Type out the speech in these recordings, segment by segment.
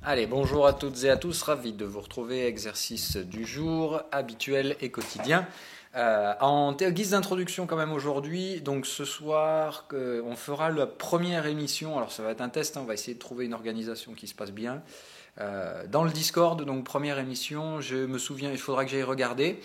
Allez, bonjour à toutes et à tous, ravi de vous retrouver. Exercice du jour, habituel et quotidien. En guise d'introduction quand même aujourd'hui, donc ce soir on fera la première émission, alors ça va être un test, hein, on va essayer de trouver une organisation qui se passe bien. Dans le Discord, donc première émission, je me souviens, il faudra que j'aille regarder.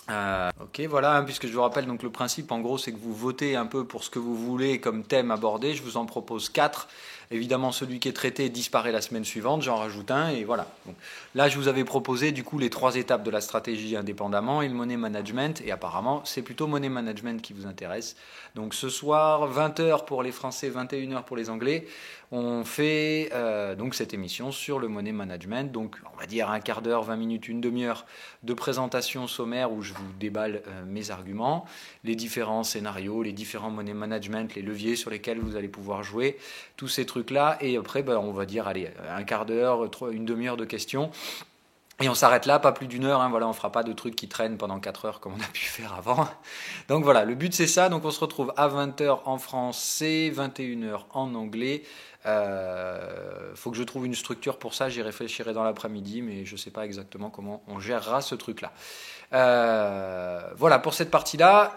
Ok, voilà, hein, puisque je vous rappelle, donc le principe en gros c'est que vous votez un peu pour ce que vous voulez comme thème abordé. Je vous en propose 4. Évidemment, celui qui est traité disparaît la semaine suivante, j'en rajoute un et voilà. Donc, là, je vous avais proposé du coup les 3 étapes de la stratégie indépendamment et le money management, et apparemment c'est plutôt money management qui vous intéresse. Donc ce soir, 20h pour les Français, 21h pour les Anglais, on fait donc cette émission sur le money management. Donc on va dire un quart d'heure, 20 minutes, une demi-heure de présentation sommaire où je vous déballe mes arguments, les différents scénarios, les différents money management, les leviers sur lesquels vous allez pouvoir jouer, tous ces trucs-là. Et après, on va dire, allez, un quart d'heure, une demi-heure de questions. Et on s'arrête là, pas plus d'une heure, hein, voilà, on fera pas de trucs qui traînent pendant 4 heures comme on a pu faire avant. Donc voilà, le but c'est ça, donc on se retrouve à 20h en français, 21h en anglais. Faut que je trouve une structure pour ça, j'y réfléchirai dans l'après-midi, mais je sais pas exactement comment on gérera ce truc-là. Voilà pour cette partie-là.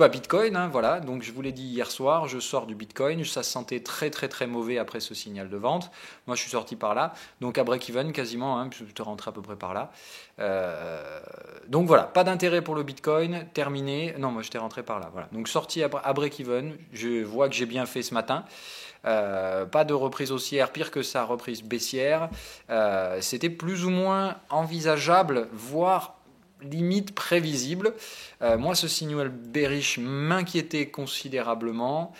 Bitcoin, hein, voilà. Donc je vous l'ai dit hier soir, je sors du Bitcoin. Ça se sentait très très très mauvais après ce signal de vente. Moi, je suis sorti par là, donc à break-even quasiment. Hein, je te rentrais à peu près par là. Donc voilà, pas d'intérêt pour le Bitcoin. Terminé. Non, moi je t'ai rentré par là. Voilà. Donc sorti à break-even. Je vois que j'ai bien fait ce matin. Pas de reprise haussière, pire que ça, reprise baissière. C'était plus ou moins envisageable, voire limite prévisible. Moi, ce signal bearish m'inquiétait considérablement.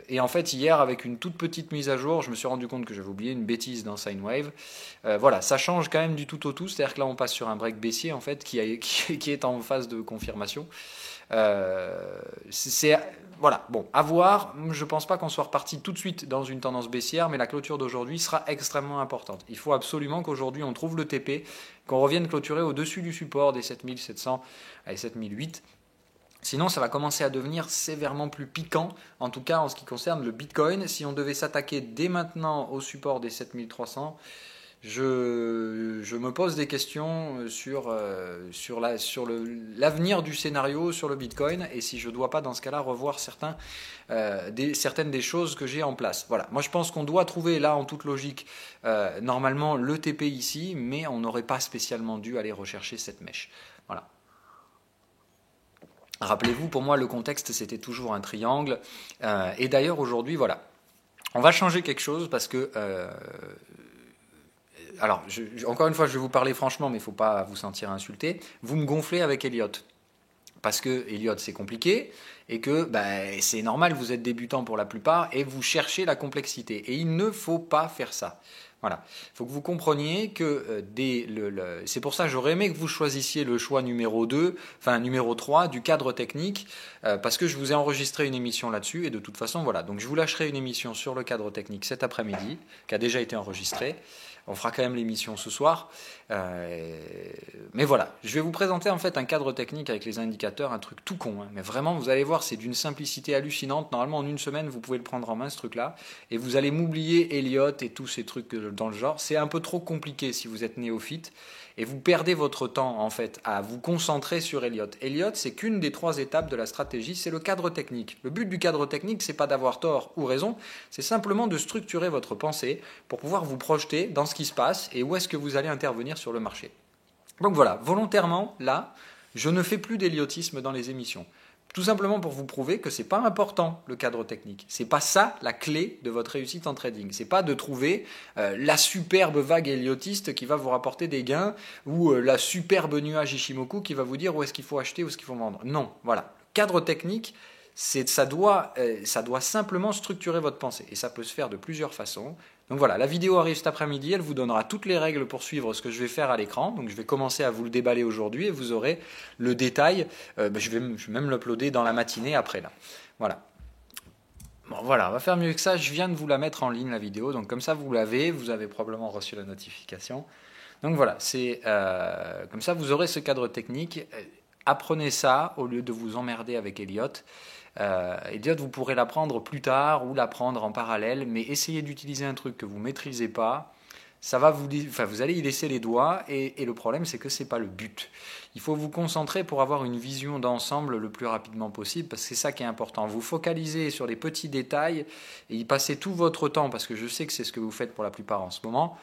Et en fait, hier, avec une toute petite mise à jour, je me suis rendu compte que j'avais oublié une bêtise dans Sine Wave. Voilà, ça change quand même du tout au tout. C'est-à-dire que là, on passe sur un break baissier, en fait, qui est en phase de confirmation. C'est voilà, bon, à voir. Je pense pas qu'on soit reparti tout de suite dans une tendance baissière, mais la clôture d'aujourd'hui sera extrêmement importante. Il faut absolument qu'aujourd'hui on trouve le TP, qu'on revienne clôturer au-dessus du support des 7700 et 7008. Sinon, ça va commencer à devenir sévèrement plus piquant, en tout cas en ce qui concerne le Bitcoin. Si on devait s'attaquer dès maintenant au support des 7300, je me pose des questions sur l'avenir du scénario sur le Bitcoin et si je ne dois pas dans ce cas-là revoir certaines des choses que j'ai en place. Voilà. Moi je pense qu'on doit trouver là en toute logique normalement le TP ici, mais on n'aurait pas spécialement dû aller rechercher cette mèche. Voilà. Rappelez-vous, pour moi le contexte c'était toujours un triangle. Et d'ailleurs aujourd'hui, voilà. On va changer quelque chose parce que alors, encore une fois, je vais vous parler franchement, mais il ne faut pas vous sentir insulté. Vous me gonflez avec Elliott. Parce que Elliott, c'est compliqué, et que c'est normal, vous êtes débutant pour la plupart, et vous cherchez la complexité. Et il ne faut pas faire ça. Voilà. Il faut que vous compreniez que c'est pour ça que j'aurais aimé que vous choisissiez le choix numéro 2, enfin numéro 3 du cadre technique, parce que je vous ai enregistré une émission là-dessus, et de toute façon, voilà. Donc je vous lâcherai une émission sur le cadre technique cet après-midi, qui a déjà été enregistrée. On fera quand même l'émission ce soir. Mais voilà, je vais vous présenter en fait un cadre technique avec les indicateurs, un truc tout con. Hein. Mais vraiment, vous allez voir, c'est d'une simplicité hallucinante. Normalement, en une semaine, vous pouvez le prendre en main, ce truc-là. Et vous allez m'oublier Elliott et tous ces trucs dans le genre. C'est un peu trop compliqué si vous êtes néophyte. Et vous perdez votre temps en fait à vous concentrer sur Elliott. Elliott, c'est qu'une des 3 étapes de la stratégie, c'est le cadre technique. Le but du cadre technique, c'est pas d'avoir tort ou raison, c'est simplement de structurer votre pensée pour pouvoir vous projeter dans ce qui se passe et où est-ce que vous allez intervenir sur le marché. Donc voilà, volontairement, là, je ne fais plus d'éliotisme dans les émissions. Tout simplement pour vous prouver que c'est pas important le cadre technique. C'est pas ça la clé de votre réussite en trading. C'est pas de trouver la superbe vague héliotiste qui va vous rapporter des gains ou la superbe nuage Ishimoku qui va vous dire où est-ce qu'il faut acheter, où est-ce qu'il faut vendre. Non, voilà. Cadre technique, ça doit simplement structurer votre pensée et ça peut se faire de plusieurs façons. Donc voilà, la vidéo arrive cet après-midi, elle vous donnera toutes les règles pour suivre ce que je vais faire à l'écran. Donc je vais commencer à vous le déballer aujourd'hui et vous aurez le détail. Je vais même l'uploader dans la matinée après là. Voilà. Bon voilà, on va faire mieux que ça. Je viens de vous la mettre en ligne la vidéo, donc comme ça vous l'avez, vous avez probablement reçu la notification. Donc voilà, c'est comme ça vous aurez ce cadre technique. Apprenez ça au lieu de vous emmerder avec Elliott. Elliott, vous pourrez l'apprendre plus tard ou l'apprendre en parallèle, mais essayez d'utiliser un truc que vous ne maîtrisez pas. Ça va vous allez y laisser les doigts et le problème c'est que ce n'est pas le but. Il faut vous concentrer pour avoir une vision d'ensemble le plus rapidement possible parce que c'est ça qui est important. Vous focalisez sur les petits détails et y passez tout votre temps parce que je sais que c'est ce que vous faites pour la plupart en ce moment.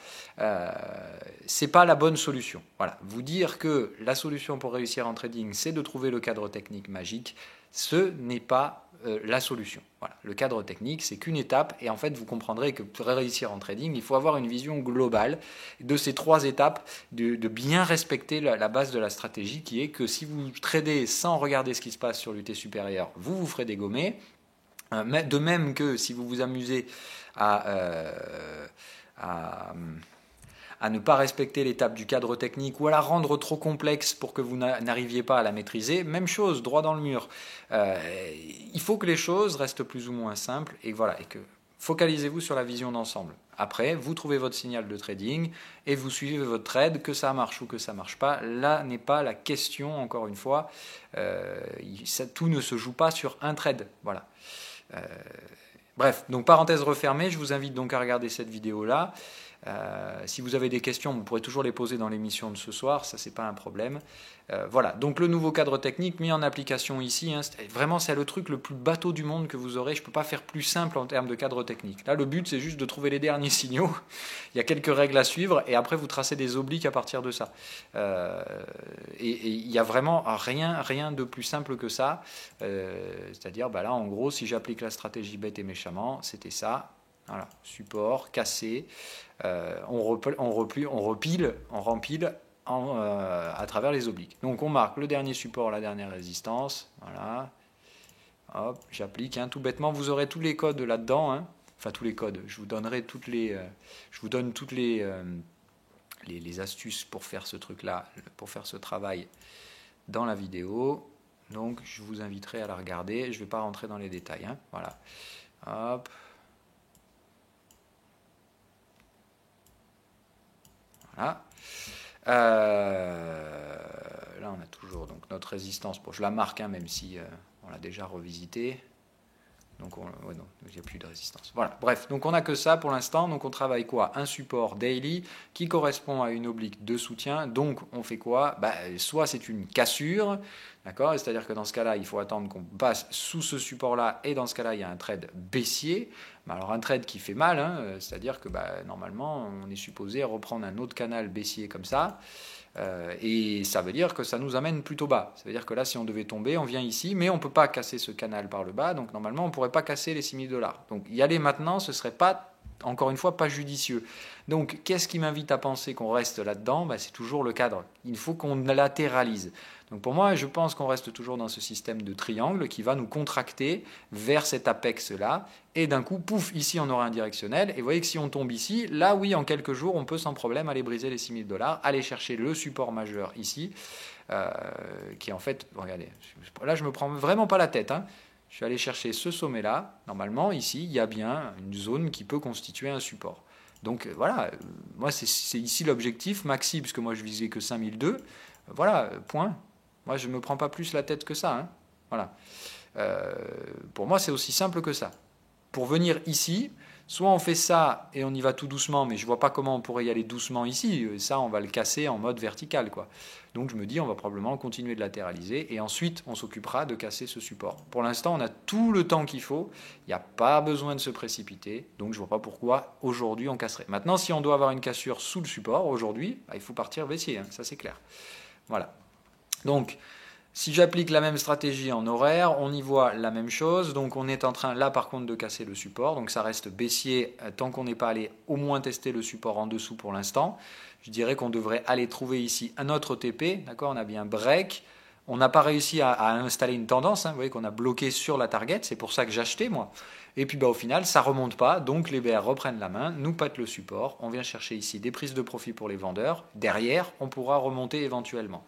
C'est pas la bonne solution. Voilà. Vous dire que la solution pour réussir en trading c'est de trouver le cadre technique magique, ce n'est pas la solution. Voilà. Le cadre technique, c'est qu'une étape et en fait, vous comprendrez que pour réussir en trading, il faut avoir une vision globale de ces 3 étapes, de bien respecter la base de la stratégie qui est que si vous tradez sans regarder ce qui se passe sur l'UT supérieur, vous vous ferez dégommer. De même que si vous vous amusez à ne pas respecter l'étape du cadre technique ou à la rendre trop complexe pour que vous n'arriviez pas à la maîtriser, même chose, droit dans le mur. Il faut que les choses restent plus ou moins simples et voilà, et que focalisez-vous sur la vision d'ensemble. Après, vous trouvez votre signal de trading et vous suivez votre trade, que ça marche ou que ça ne marche pas. Là n'est pas la question, encore une fois. Tout ne se joue pas sur un trade. Voilà. Bref, donc parenthèse refermée, je vous invite donc à regarder cette vidéo-là. Si vous avez des questions, vous pourrez toujours les poser dans l'émission de ce soir, ça c'est pas un problème. Voilà, donc le nouveau cadre technique mis en application ici, hein, vraiment c'est le truc le plus bateau du monde que vous aurez, je peux pas faire plus simple en termes de cadre technique. Là le but c'est juste de trouver les derniers signaux, il y a quelques règles à suivre et après vous tracez des obliques à partir de ça. Et il y a vraiment rien de plus simple que ça, c'est-à-dire là en gros si j'applique la stratégie bête et méchamment, c'était ça. Voilà, support, cassé, on rempile à travers les obliques. Donc on marque le dernier support, la dernière résistance, voilà, hop, j'applique, hein, tout bêtement, vous aurez tous les codes là-dedans, hein. Enfin tous les codes, je vous donnerai toutes les astuces pour faire ce truc-là, pour faire ce travail dans la vidéo, donc je vous inviterai à la regarder, je ne vais pas rentrer dans les détails, hein, voilà, hop. Voilà. Là, on a toujours donc, notre résistance. Bon, je la marque, hein, même si on l'a déjà revisité. Donc, non, il n'y a plus de résistance. Voilà, bref, donc on n'a que ça pour l'instant. Donc, on travaille quoi? Un support daily qui correspond à une oblique de soutien. Donc, on fait quoi? Soit c'est une cassure, d'accord? C'est-à-dire que dans ce cas-là, il faut attendre qu'on passe sous ce support-là. Et dans ce cas-là, il y a un trade baissier. Alors, un trade qui fait mal, hein, c'est-à-dire que normalement, on est supposé reprendre un autre canal baissier comme ça. Et ça veut dire que ça nous amène plutôt bas. Ça veut dire que là, si on devait tomber, on vient ici, mais on ne peut pas casser ce canal par le bas, donc normalement, on ne pourrait pas casser les 6 000 $. Donc y aller maintenant, ce ne serait pas, encore une fois, pas judicieux. Donc qu'est-ce qui m'invite à penser qu'on reste là-dedans? C'est toujours le cadre. Il faut qu'on latéralise. Donc pour moi, je pense qu'on reste toujours dans ce système de triangle qui va nous contracter vers cet apex-là. Et d'un coup, pouf, ici on aura un directionnel. Et vous voyez que si on tombe ici, là oui, en quelques jours, on peut sans problème aller briser les 6 000 $, aller chercher le support majeur ici, qui est en fait, regardez, là je me prends vraiment pas la tête, hein. Je suis allé chercher ce sommet-là. Normalement, ici, il y a bien une zone qui peut constituer un support. Donc voilà, moi c'est ici l'objectif maxi, puisque moi je visais que 5002. Voilà, point. Moi je ne me prends pas plus la tête que ça, hein. Voilà. Pour moi c'est aussi simple que ça. Pour venir ici, soit on fait ça et on y va tout doucement, mais je ne vois pas comment on pourrait y aller doucement ici. Ça, on va le casser en mode vertical, quoi. Donc je me dis, on va probablement continuer de latéraliser et ensuite on s'occupera de casser ce support. Pour l'instant, on a tout le temps qu'il faut. Il n'y a pas besoin de se précipiter. Donc je ne vois pas pourquoi aujourd'hui on casserait. Maintenant, si on doit avoir une cassure sous le support, aujourd'hui, il faut partir baissier, hein, ça c'est clair. Voilà. Donc, si j'applique la même stratégie en horaire, on y voit la même chose. Donc on est en train là par contre de casser le support. Donc ça reste baissier tant qu'on n'est pas allé au moins tester le support en dessous pour l'instant. Je dirais qu'on devrait aller trouver ici un autre OTP. D'accord, on a bien break. On n'a pas réussi à installer une tendance. Hein. Vous voyez qu'on a bloqué sur la target. C'est pour ça que j'achetais moi. Et puis au final, ça ne remonte pas. Donc les BR reprennent la main, nous pètent le support. On vient chercher ici des prises de profit pour les vendeurs. Derrière, on pourra remonter éventuellement.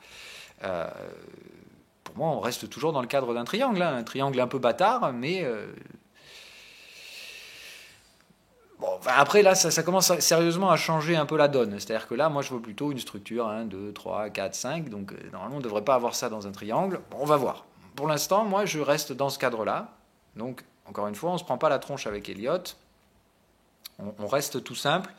Pour moi, on reste toujours dans le cadre d'un triangle, hein, un triangle un peu bâtard, mais bon, après là, ça commence sérieusement à changer un peu la donne. C'est-à-dire que là, moi, je vois plutôt une structure 1, 2, 3, 4, 5, donc normalement, on ne devrait pas avoir ça dans un triangle. Bon, on va voir. Pour l'instant, moi, je reste dans ce cadre-là. Donc, encore une fois, on ne se prend pas la tronche avec Elliott. On reste tout simple.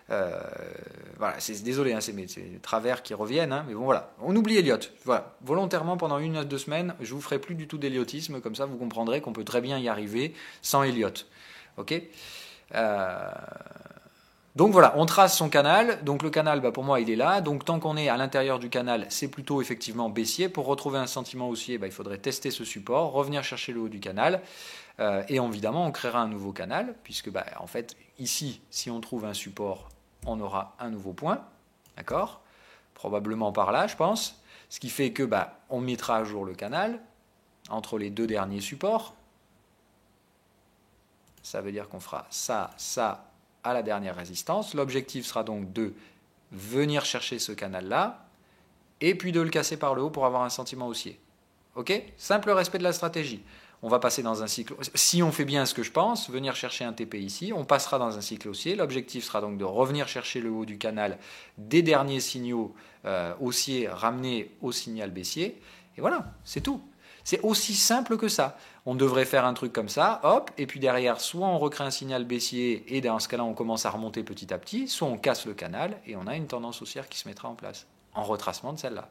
Voilà, désolé, hein, c'est mes travers qui reviennent, hein, mais bon voilà, on oublie Elliott. Voilà, volontairement pendant 1 à 2 semaines, je vous ferai plus du tout d'elliotisme, comme ça vous comprendrez qu'on peut très bien y arriver sans Elliott. Ok. Donc voilà, on trace son canal. Donc le canal, pour moi, il est là. Donc tant qu'on est à l'intérieur du canal, c'est plutôt effectivement baissier. Pour retrouver un sentiment haussier, il faudrait tester ce support, revenir chercher le haut du canal. Et évidemment, on créera un nouveau canal, puisque en fait, ici, si on trouve un support, on aura un nouveau point. D'accord ? Probablement par là, je pense. Ce qui fait que on mettra à jour le canal entre les 2 derniers supports. Ça veut dire qu'on fera ça, ça, à la dernière résistance. L'objectif sera donc de venir chercher ce canal-là et puis de le casser par le haut pour avoir un sentiment haussier. Ok ? Simple respect de la stratégie. On va passer dans un cycle. Si on fait bien ce que je pense, venir chercher un TP ici, on passera dans un cycle haussier. L'objectif sera donc de revenir chercher le haut du canal des derniers signaux haussiers ramenés au signal baissier. Et voilà, c'est tout. C'est aussi simple que ça. On devrait faire un truc comme ça, hop, et puis derrière, soit on recrée un signal baissier, et dans ce cas-là, on commence à remonter petit à petit, soit on casse le canal, et on a une tendance haussière qui se mettra en place, en retracement de celle-là.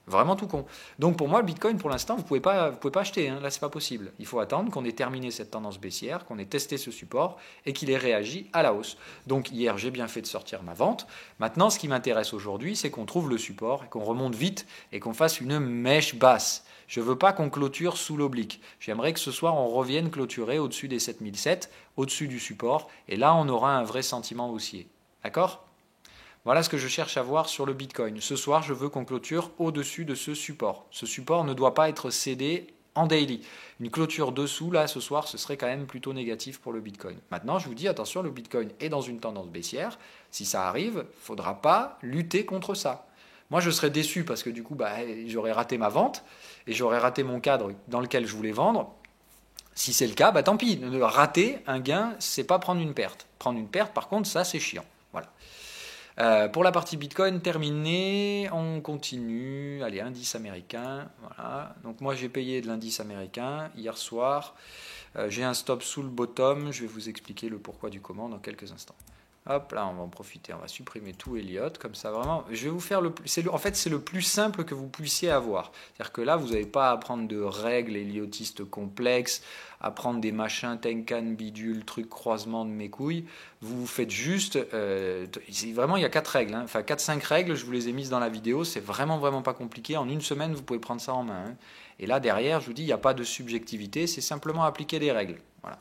Vraiment tout con. Donc pour moi, le Bitcoin, pour l'instant, vous pouvez pas acheter. Hein. Là, c'est pas possible. Il faut attendre qu'on ait terminé cette tendance baissière, qu'on ait testé ce support et qu'il ait réagi à la hausse. Donc hier, j'ai bien fait de sortir ma vente. Maintenant, ce qui m'intéresse aujourd'hui, c'est qu'on trouve le support et qu'on remonte vite et qu'on fasse une mèche basse. Je ne veux pas qu'on clôture sous l'oblique. J'aimerais que ce soir, on revienne clôturer au-dessus des 7007, au-dessus du support. Et là, on aura un vrai sentiment haussier. D'accord ? Voilà ce que je cherche à voir sur le Bitcoin. Ce soir, je veux qu'on clôture au-dessus de ce support. Ce support ne doit pas être cédé en daily. Une clôture dessous, là, ce soir, ce serait quand même plutôt négatif pour le Bitcoin. Maintenant, je vous dis, attention, le Bitcoin est dans une tendance baissière. Si ça arrive, il ne faudra pas lutter contre ça. Moi, je serais déçu parce que du coup, j'aurais raté ma vente et j'aurais raté mon cadre dans lequel je voulais vendre. Si c'est le cas, tant pis. Rater un gain, c'est pas prendre une perte. Prendre une perte, par contre, ça, c'est chiant. Voilà. Pour la partie Bitcoin terminée, on continue. Allez, indice américain. Voilà. Donc moi j'ai payé de l'indice américain hier soir. J'ai un stop sous le bottom. Je vais vous expliquer le pourquoi du comment dans quelques instants. Hop, là on va en profiter. On va supprimer tout Elliott comme ça vraiment. Je vais vous faire en fait c'est le plus simple que vous puissiez avoir. C'est-à-dire que là vous n'avez pas à prendre de règles elliotistes complexes, à prendre des machins Tenkan bidule, truc croisement de mes couilles. Vous faites juste, vraiment il y a 4 règles, hein. Enfin 4-5 règles, je vous les ai mises dans la vidéo, c'est vraiment pas compliqué, en une semaine vous pouvez prendre ça en main. Hein. Et là derrière, je vous dis, il n'y a pas de subjectivité, c'est simplement appliquer des règles. Voilà.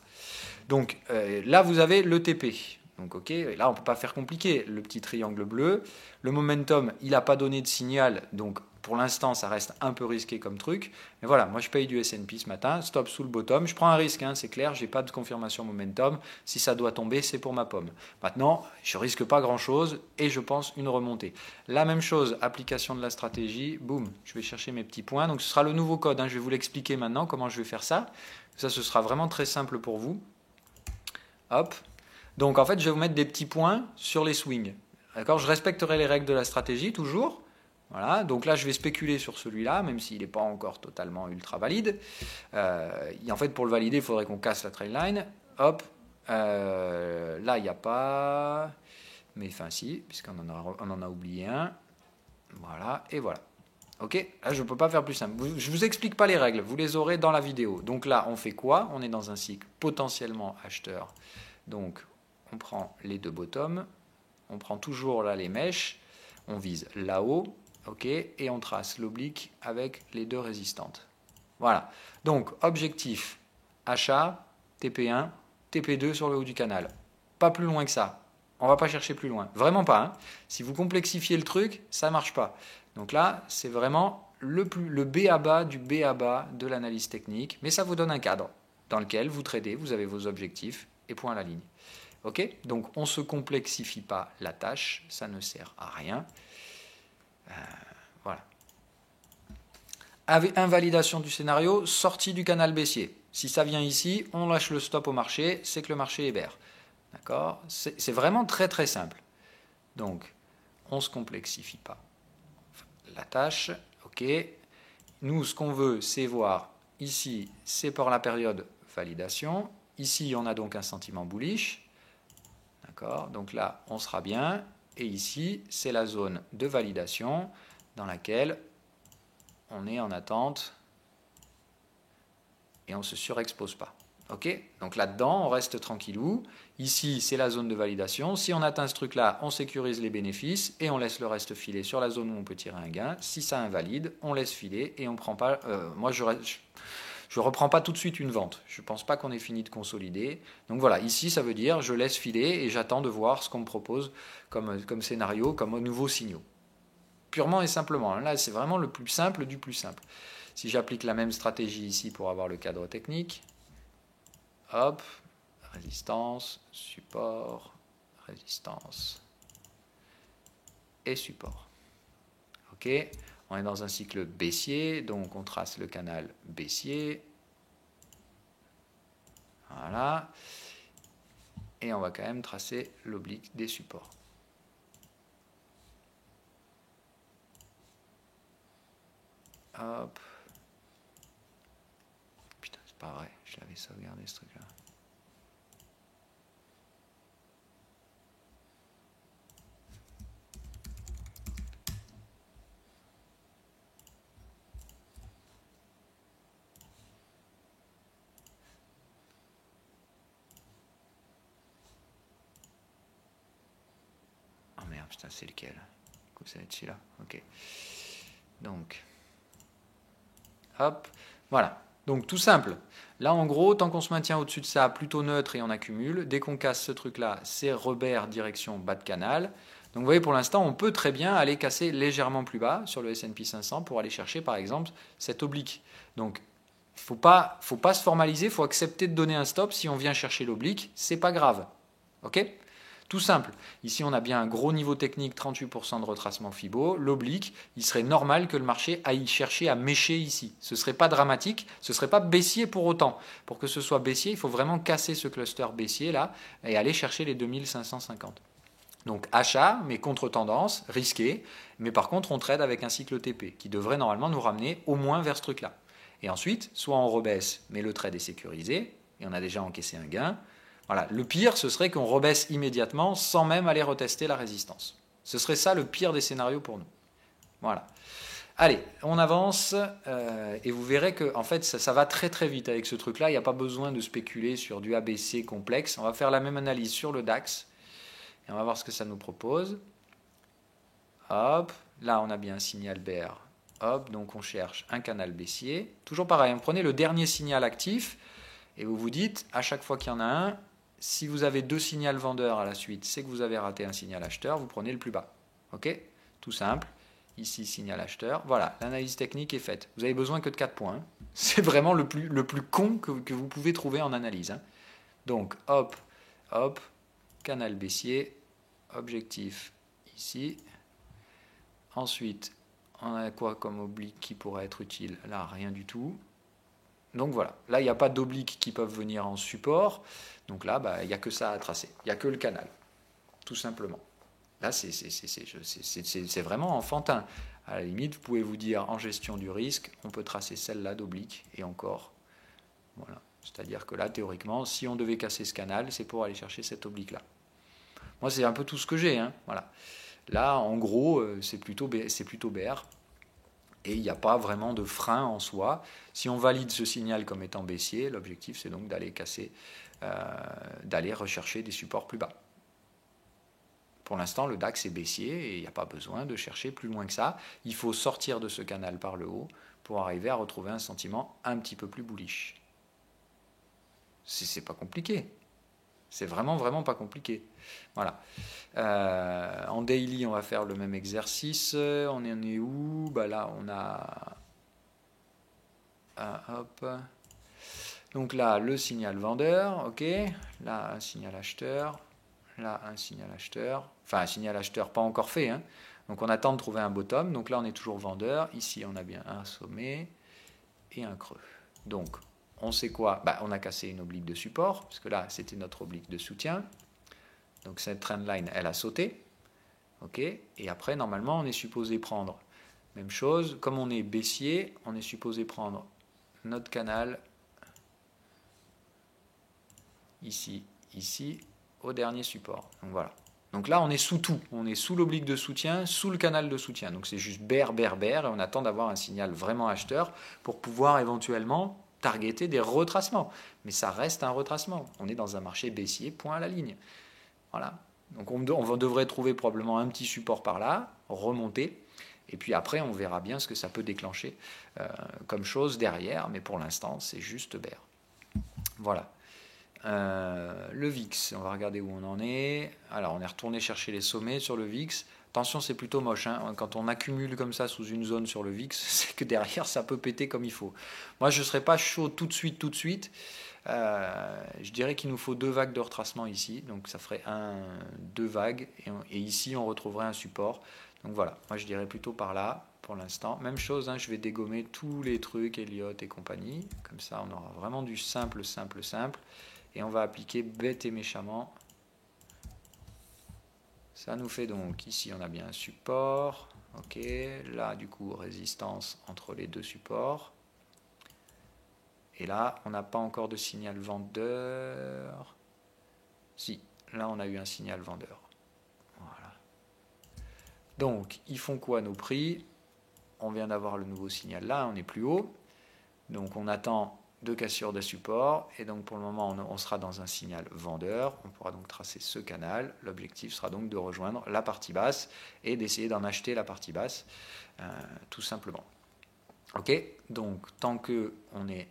Donc là vous avez le TP. Donc ok, là on ne peut pas faire compliqué, le petit triangle bleu. Le momentum, il n'a pas donné de signal, donc pour l'instant ça reste un peu risqué comme truc. Mais voilà, moi je paye du S&P ce matin, stop sous le bottom, je prends un risque, hein, c'est clair, j'ai pas de confirmation momentum. Si ça doit tomber, c'est pour ma pomme. Maintenant, je risque pas grand chose et je pense une remontée. La même chose, application de la stratégie, boum, je vais chercher mes petits points. Donc ce sera le nouveau code, hein, je vais vous l'expliquer maintenant comment je vais faire ça. Ça, ce sera vraiment très simple pour vous. Hop. Donc en fait, je vais vous mettre des petits points sur les swings. D'accord ? Je respecterai les règles de la stratégie toujours. Voilà, donc là je vais spéculer sur celui-là, même s'il n'est pas encore totalement ultra valide. En fait, pour le valider, il faudrait qu'on casse la trailline. Hop, là il n'y a pas, mais enfin si, puisqu'on en a oublié un. Voilà, et voilà. Ok, là je ne peux pas faire plus simple. Je ne vous explique pas les règles, vous les aurez dans la vidéo. Donc là, on fait quoi ? On est dans un cycle potentiellement acheteur. Donc on prend les 2 bottoms, on prend toujours là les mèches, on vise là-haut. Ok, et on trace l'oblique avec les 2 résistantes. Voilà. Donc, objectif, achat, TP1, TP2 sur le haut du canal. Pas plus loin que ça. On ne va pas chercher plus loin. Vraiment pas. Hein. Si vous complexifiez le truc, ça ne marche pas. Donc là, c'est vraiment le B à bas du B à bas de l'analyse technique. Mais ça vous donne un cadre dans lequel vous tradez, vous avez vos objectifs et point à la ligne. Ok ? Donc, on ne se complexifie pas la tâche. Ça ne sert à rien. Voilà. Avec invalidation du scénario, sortie du canal baissier. Si ça vient ici, on lâche le stop au marché, c'est que le marché est bear. D'accord ? C'est vraiment très très simple. Donc, on ne se complexifie pas la tâche. Ok. Nous, ce qu'on veut, c'est voir Ici, c'est pour la période validation. Ici, on a donc un sentiment bullish. D'accord? Donc là, on sera bien. Et ici, c'est la zone de validation dans laquelle on est en attente et on ne se surexpose pas. Ok? Donc là-dedans, on reste tranquillou. Ici, c'est la zone de validation. Si on atteint ce truc-là, on sécurise les bénéfices et on laisse le reste filer sur la zone où on peut tirer un gain. Si ça invalide, on laisse filer et on prend pas. Moi, je ne reprends pas tout de suite une vente. Je ne pense pas qu'on ait fini de consolider. Donc voilà, ici, ça veut dire je laisse filer et j'attends de voir ce qu'on me propose comme scénario, comme nouveaux signaux. Purement et simplement. Là, c'est vraiment le plus simple du plus simple. Si j'applique la même stratégie ici pour avoir le cadre technique, hop, résistance, support, résistance et support. Ok, on est dans un cycle baissier, donc on trace le canal baissier. Voilà. Et on va quand même tracer l'oblique des supports. Hop. Putain, c'est pas vrai, je l'avais sauvegardé ce truc-là. Oh merde, putain, c'est lequel? Du coup, ça va être celui-là. Ok. Donc, hop, voilà. Donc tout simple. Là, en gros, tant qu'on se maintient au-dessus de ça, plutôt neutre et on accumule. Dès qu'on casse ce truc-là, c'est Robert direction bas de canal. Donc vous voyez, pour l'instant, on peut très bien aller casser légèrement plus bas sur le S&P 500 pour aller chercher, par exemple, cette oblique. Donc, faut pas se formaliser, il faut accepter de donner un stop. Si on vient chercher l'oblique, c'est pas grave. Ok ? Tout simple. Ici, on a bien un gros niveau technique, 38% de retracement Fibo. L'oblique, il serait normal que le marché aille chercher à mécher ici. Ce ne serait pas dramatique, ce ne serait pas baissier pour autant. Pour que ce soit baissier, il faut vraiment casser ce cluster baissier là et aller chercher les 2550. Donc achat, mais contre-tendance, risqué. Mais par contre, on trade avec un cycle TP qui devrait normalement nous ramener au moins vers ce truc-là. Et ensuite, soit on rebaisse, mais le trade est sécurisé, et on a déjà encaissé un gain. Voilà. Le pire, ce serait qu'on rebaisse immédiatement sans même aller retester la résistance. Ce serait ça le pire des scénarios pour nous. Voilà. Allez, on avance et vous verrez que en fait, ça va très très vite avec ce truc-là. Il n'y a pas besoin de spéculer sur du ABC complexe. On va faire la même analyse sur le DAX et on va voir ce que ça nous propose. Hop, là on a bien un signal bear. Hop, donc on cherche un canal baissier. Toujours pareil, vous prenez le dernier signal actif et vous vous dites, à chaque fois qu'il y en a un, si vous avez deux signaux vendeurs à la suite, c'est que vous avez raté un signal acheteur, vous prenez le plus bas. Ok? Tout simple. Ici, signal acheteur. Voilà, l'analyse technique est faite. Vous avez besoin que de 4 points. C'est vraiment le plus con que vous pouvez trouver en analyse. Donc, hop, hop, canal baissier, objectif ici. Ensuite, on a quoi comme oblique qui pourrait être utile? Là, rien du tout. Donc voilà, là il n'y a pas d'obliques qui peuvent venir en support, donc là il n'y a que ça à tracer, il n'y a que le canal, tout simplement. Là c'est vraiment enfantin. À la limite, vous pouvez vous dire en gestion du risque, on peut tracer celle-là d'oblique et encore. Voilà, c'est-à-dire que là théoriquement, si on devait casser ce canal, c'est pour aller chercher cette oblique-là. Moi c'est un peu tout ce que j'ai, voilà. Là en gros, c'est plutôt BR. Et il n'y a pas vraiment de frein en soi. Si on valide ce signal comme étant baissier, l'objectif c'est donc d'aller casser, d'aller rechercher des supports plus bas. Pour l'instant, le DAX est baissier et il n'y a pas besoin de chercher plus loin que ça. Il faut sortir de ce canal par le haut pour arriver à retrouver un sentiment un petit peu plus bullish. C'est pas compliqué. C'est vraiment pas compliqué. Voilà. En daily, on va faire le même exercice. On en est où? Là, on a... hop. Donc là, le signal vendeur. Ok. Là, un signal acheteur. Là, un signal acheteur. Enfin, un signal acheteur pas encore fait. Donc on attend de trouver un bottom. Donc là, on est toujours vendeur. Ici, on a bien un sommet et un creux. Donc, on sait quoi? On a cassé une oblique de support, parce que là, c'était notre oblique de soutien. Donc cette trendline, elle a sauté. Ok. Et après, normalement, on est supposé prendre, même chose, comme on est baissier, on est supposé prendre notre canal ici, ici, au dernier support. Donc voilà. Donc là, on est sous tout. On est sous l'oblique de soutien, sous le canal de soutien. Donc c'est juste bear, bear, bear, et on attend d'avoir un signal vraiment acheteur pour pouvoir éventuellement targeter des retracements. Mais ça reste un retracement. On est dans un marché baissier, point à la ligne. Voilà. Donc on devrait trouver probablement un petit support par là, remonter, et puis après on verra bien ce que ça peut déclencher comme chose derrière, mais pour l'instant c'est juste bear. Voilà. Le VIX, on va regarder où on en est. Alors on est retourné chercher les sommets sur le VIX. Attention, c'est plutôt moche, hein. Quand on accumule comme ça sous une zone sur le VIX, c'est que derrière ça peut péter comme il faut. Moi je ne serais pas chaud tout de suite. Je dirais qu'il nous faut 2 vagues de retracement ici, donc ça ferait 2 vagues, et ici on retrouverait un support. Donc voilà, moi je dirais plutôt par là pour l'instant. Même chose, hein, je vais dégommer tous les trucs, Elliott et compagnie, comme ça on aura vraiment du simple, et on va appliquer bête et méchamment. Ça nous fait donc, ici on a bien un support, ok, là du coup résistance entre les deux supports. Et là, on n'a pas encore de signal vendeur. Si, là, on a eu un signal vendeur. Voilà. Donc, ils font quoi nos prix? On vient d'avoir le nouveau signal là, on est plus haut. Donc, on attend 2 cassures de support. Et donc, pour le moment, on sera dans un signal vendeur. On pourra donc tracer ce canal. L'objectif sera donc de rejoindre la partie basse et d'essayer d'en acheter la partie basse, tout simplement. Ok, donc, tant qu'on est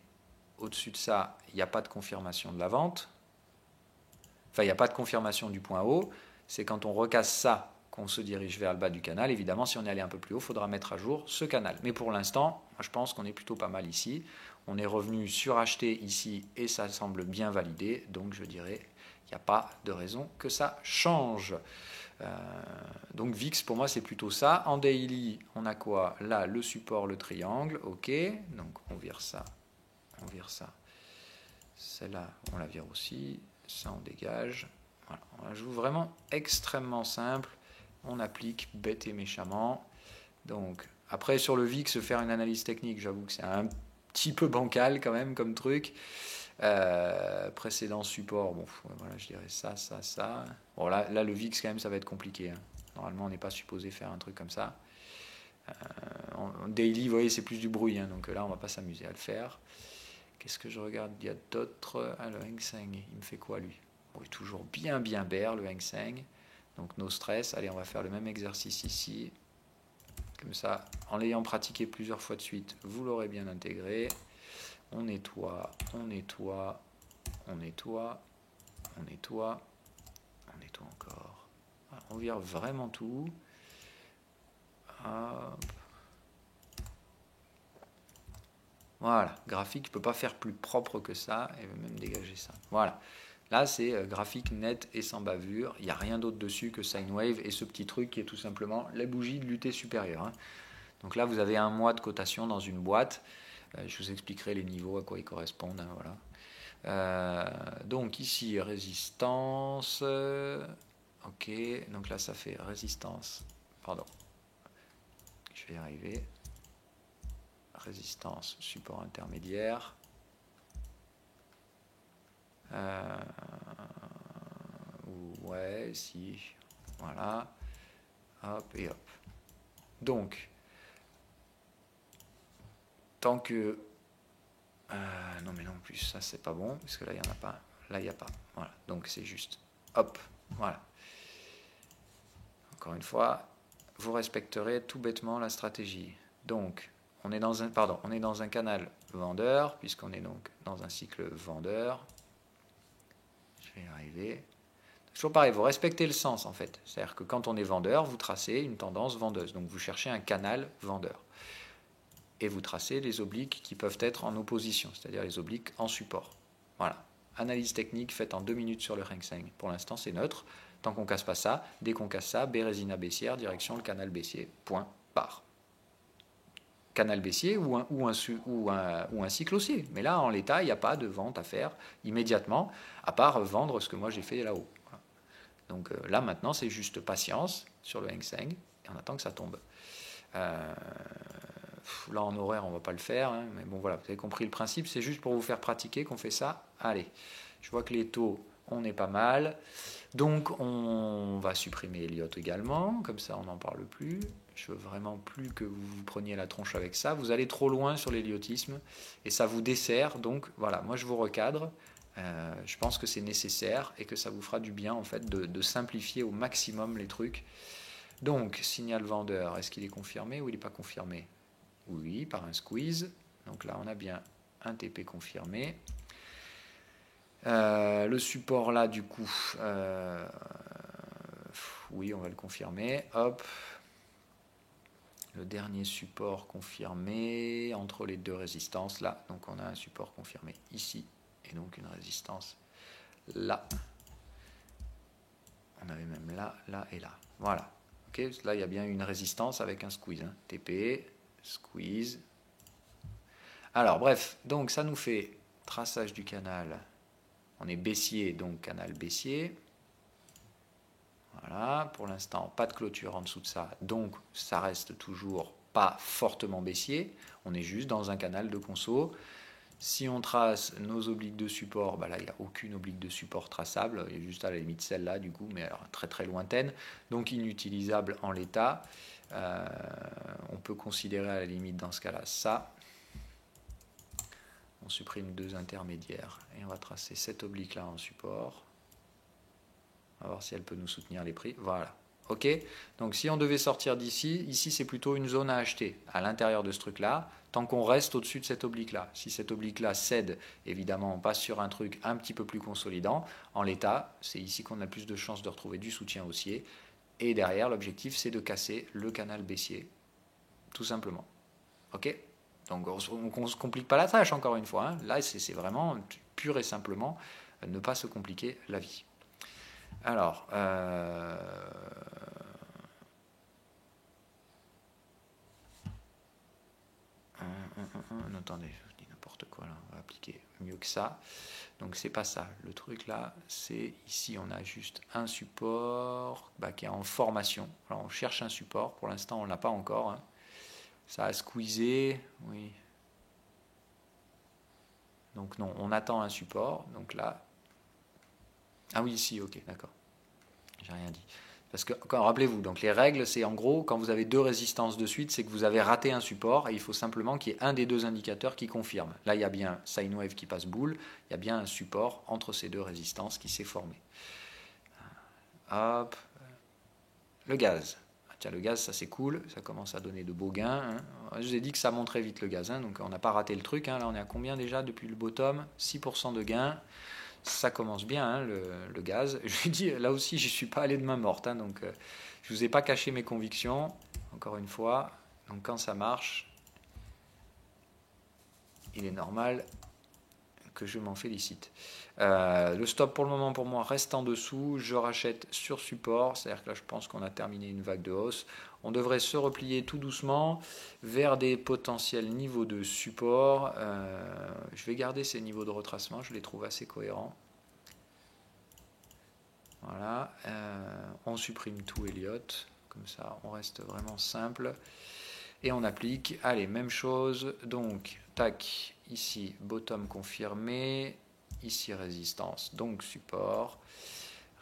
au-dessus de ça, il n'y a pas de confirmation de la vente. Enfin, il n'y a pas de confirmation du point haut. C'est quand on recasse ça qu'on se dirige vers le bas du canal. Évidemment, si on est allé un peu plus haut, il faudra mettre à jour ce canal. Mais pour l'instant, je pense qu'on est plutôt pas mal ici. On est revenu suracheter ici et ça semble bien validé. Donc, je dirais qu'il n'y a pas de raison que ça change. Donc, VIX, pour moi, c'est plutôt ça. En daily, on a quoi? Là, le support, le triangle. OK. Donc, on vire ça. Celle-là, on la vire aussi. Ça, on dégage. Voilà. On joue vraiment extrêmement simple. On applique bête et méchamment. Donc, après, sur le VIX, faire une analyse technique, j'avoue que c'est un petit peu bancal quand même comme truc. Précédent support, bon, voilà, je dirais ça. Bon, là, le VIX, quand même, ça va être compliqué. Hein. Normalement, on n'est pas supposé faire un truc comme ça. En daily, vous voyez, c'est plus du bruit. Hein, donc là, on ne va pas s'amuser à le faire. Qu'est-ce que je regarde? Il y a d'autres. Ah, le Hang Seng, il me fait quoi lui? Bon, il est toujours bien bear le Hang Seng. Donc no stress. Allez, on va faire le même exercice ici. Comme ça, en l'ayant pratiqué plusieurs fois de suite, vous l'aurez bien intégré. On nettoie encore. Voilà, on vire vraiment tout. Hop. Voilà, graphique, je ne peux pas faire plus propre que ça, et même dégager ça. Voilà, là c'est graphique net et sans bavure, il n'y a rien d'autre dessus que sine wave et ce petit truc qui est tout simplement la bougie de l'UT supérieur. Hein. Donc là vous avez un mois de cotation dans une boîte, je vous expliquerai les niveaux, à quoi ils correspondent. Hein, voilà. Donc ici résistance, ok, donc là ça fait résistance, pardon, je vais y arriver. Résistance, support intermédiaire. Ouais, si. Voilà. Hop et hop. Donc, tant que... non mais non plus, ça c'est pas bon, parce que là il n'y en a pas. Là il n'y a pas. Voilà. Donc c'est juste. Hop. Voilà. Encore une fois, vous respecterez tout bêtement la stratégie. Donc, on est dans un canal vendeur, puisqu'on est donc dans un cycle vendeur. Je vais y arriver. Toujours pareil, vous respectez le sens en fait. C'est-à-dire que quand on est vendeur, vous tracez une tendance vendeuse. Donc vous cherchez un canal vendeur. Et vous tracez les obliques qui peuvent être en opposition, c'est-à-dire les obliques en support. Voilà. Analyse technique faite en 2 minutes sur le Hang Seng. Pour l'instant, c'est neutre. Tant qu'on ne casse pas ça, dès qu'on casse ça, Bérésina baissière, direction le canal baissier. Point, barre. Canal baissier ou un cycle haussier. Mais là, en l'état, il n'y a pas de vente à faire immédiatement, à part vendre ce que moi j'ai fait là-haut. Voilà. Donc là, maintenant, c'est juste patience sur le Hang Seng, et on attend que ça tombe. là en horaire on va pas le faire, hein, mais bon voilà, vous avez compris le principe, c'est juste pour vous faire pratiquer qu'on fait ça. Allez, je vois que les taux, on est pas mal. Donc on va supprimer Elliott également, comme ça on n'en parle plus. Je veux vraiment plus que vous vous preniez la tronche avec ça. Vous allez trop loin sur l'héliotisme et ça vous dessert. Donc voilà, moi je vous recadre. Je pense que c'est nécessaire et que ça vous fera du bien en fait de simplifier au maximum les trucs. Donc signal vendeur, est-ce qu'il est confirmé ou il n'est pas confirmé? Oui, par un squeeze. Donc là on a bien un TP confirmé. Le support là du coup, oui on va le confirmer, hop, le dernier support confirmé entre les deux résistances là, donc on a un support confirmé ici et donc une résistance là, on avait même là, là et là, voilà, ok, là il y a bien une résistance avec un squeeze, hein. TP, squeeze, alors bref, donc ça nous fait traçage du canal. On est baissier, donc canal baissier. Voilà, pour l'instant, pas de clôture en dessous de ça, donc ça reste toujours pas fortement baissier. On est juste dans un canal de conso. Si on trace nos obliques de support, bah là, il n'y a aucune oblique de support traçable. Il y a juste à la limite celle-là, du coup, mais alors très très lointaine. Donc inutilisable en l'état. On peut considérer à la limite dans ce cas-là ça. On supprime deux intermédiaires et on va tracer cette oblique là en support. On va voir si elle peut nous soutenir les prix. Voilà. Ok. Donc si on devait sortir d'ici, ici c'est plutôt une zone à acheter à l'intérieur de ce truc là, tant qu'on reste au-dessus de cette oblique là. Si cette oblique là cède, évidemment on passe sur un truc un petit peu plus consolidant. En l'état, c'est ici qu'on a le plus de chances de retrouver du soutien haussier. Et derrière, l'objectif c'est de casser le canal baissier. Tout simplement. Ok. Donc on ne se complique pas la tâche encore une fois, hein. Là c'est vraiment pur et simplement ne pas se compliquer la vie. Alors, attendez, je dis n'importe quoi là, on va appliquer mieux que ça. Donc c'est pas ça, le truc là, c'est ici on a juste un support qui est en formation. Alors on cherche un support, pour l'instant on l'a pas encore, hein. Ça a squeezé, oui. Donc non, on attend un support, donc là. Ah oui, ici, ok, d'accord. J'ai rien dit. Parce que, rappelez-vous, donc les règles, c'est en gros, quand vous avez deux résistances de suite, c'est que vous avez raté un support et il faut simplement qu'il y ait un des deux indicateurs qui confirme. Là, il y a bien sine wave qui passe boule, il y a bien un support entre ces deux résistances qui s'est formé. Hop. Le gaz. Ah, tiens, le gaz, ça c'est cool, ça commence à donner de beaux gains, hein. Je vous ai dit que ça monterait vite le gaz, hein, donc on n'a pas raté le truc, hein. Là, on est à combien déjà depuis le bottom? 6% de gains. Ça commence bien, hein, le gaz. Je lui dis, là aussi, je ne suis pas allé de main morte, hein, donc je ne vous ai pas caché mes convictions, encore une fois. Donc quand ça marche, il est normal que je m'en félicite. Le stop pour le moment pour moi reste en dessous, je rachète sur support, c'est-à-dire que là je pense qu'on a terminé une vague de hausse. On devrait se replier tout doucement vers des potentiels niveaux de support. Je vais garder ces niveaux de retracement, je les trouve assez cohérents. Voilà, on supprime tout Elliott, comme ça on reste vraiment simple. Et on applique, allez, même chose, donc, tac, ici, bottom confirmé, ici résistance, donc support,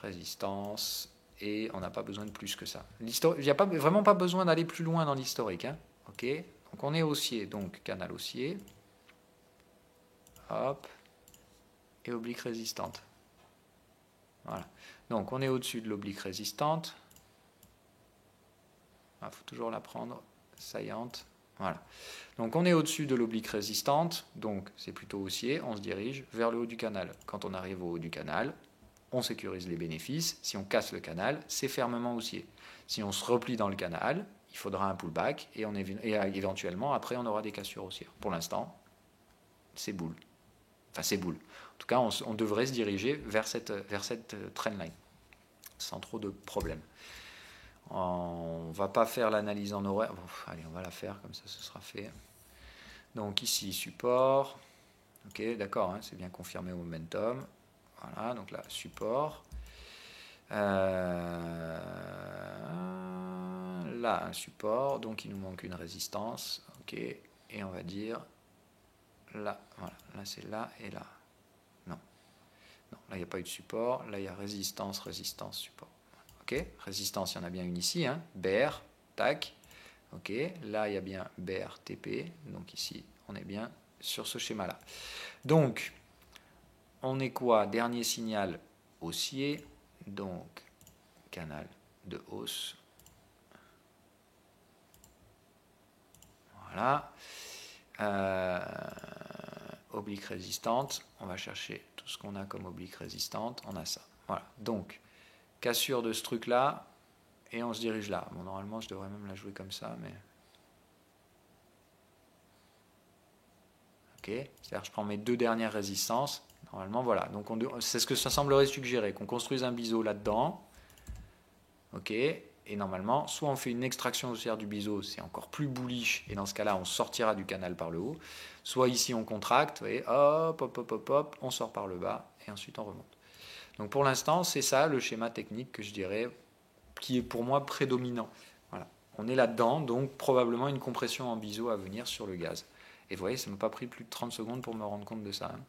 résistance, et on n'a pas besoin de plus que ça. Il n'y a vraiment pas besoin d'aller plus loin dans l'historique, hein. Ok, donc on est haussier, donc canal haussier, hop, et oblique résistante. Voilà, donc on est au-dessus de l'oblique résistante, il faut toujours la prendre saillante. Voilà. Donc on est au-dessus de l'oblique résistante, donc c'est plutôt haussier, on se dirige vers le haut du canal. Quand on arrive au haut du canal, on sécurise les bénéfices. Si on casse le canal, c'est fermement haussier. Si on se replie dans le canal, il faudra un pullback et éventuellement après on aura des cassures haussières. Pour l'instant, c'est boule. Enfin c'est boule. En tout cas, on devrait se diriger vers cette trendline sans trop de problèmes. On va pas faire l'analyse en horaire. Bon, allez, on va la faire, comme ça ce sera fait. Donc ici, support. Ok, d'accord, hein, c'est bien confirmé au momentum. Voilà, donc là, support. Là, un support, donc il nous manque une résistance. OK. Et on va dire là, voilà, là c'est là et là. Non, non, là il n'y a pas eu de support. Là il y a résistance, résistance, support. OK, résistance, il y en a bien une ici, hein. BR, tac. OK, là il y a bien BR, TP. Donc ici, on est bien sur ce schéma-là. Donc, on est quoi? Dernier signal haussier, donc canal de hausse. Voilà. Oblique résistante, on va chercher tout ce qu'on a comme oblique résistante, on a ça. Voilà, donc cassure de ce truc-là, et on se dirige là. Bon, normalement, je devrais même la jouer comme ça, mais... Ok, c'est-à-dire je prends mes deux dernières résistances, normalement, voilà. Donc c'est ce que ça semblerait suggérer, qu'on construise un biseau là-dedans, ok, et normalement, soit on fait une extraction haussière du biseau, c'est encore plus bullish, et dans ce cas-là, on sortira du canal par le haut, soit ici on contracte, vous voyez, hop, hop, hop, hop, hop, on sort par le bas, et ensuite on remonte. Donc pour l'instant, c'est ça le schéma technique que je dirais, qui est pour moi prédominant. Voilà. On est là-dedans, donc probablement une compression en biseau à venir sur le gaz. Et vous voyez, ça ne m'a pas pris plus de 30 secondes pour me rendre compte de ça. Hein.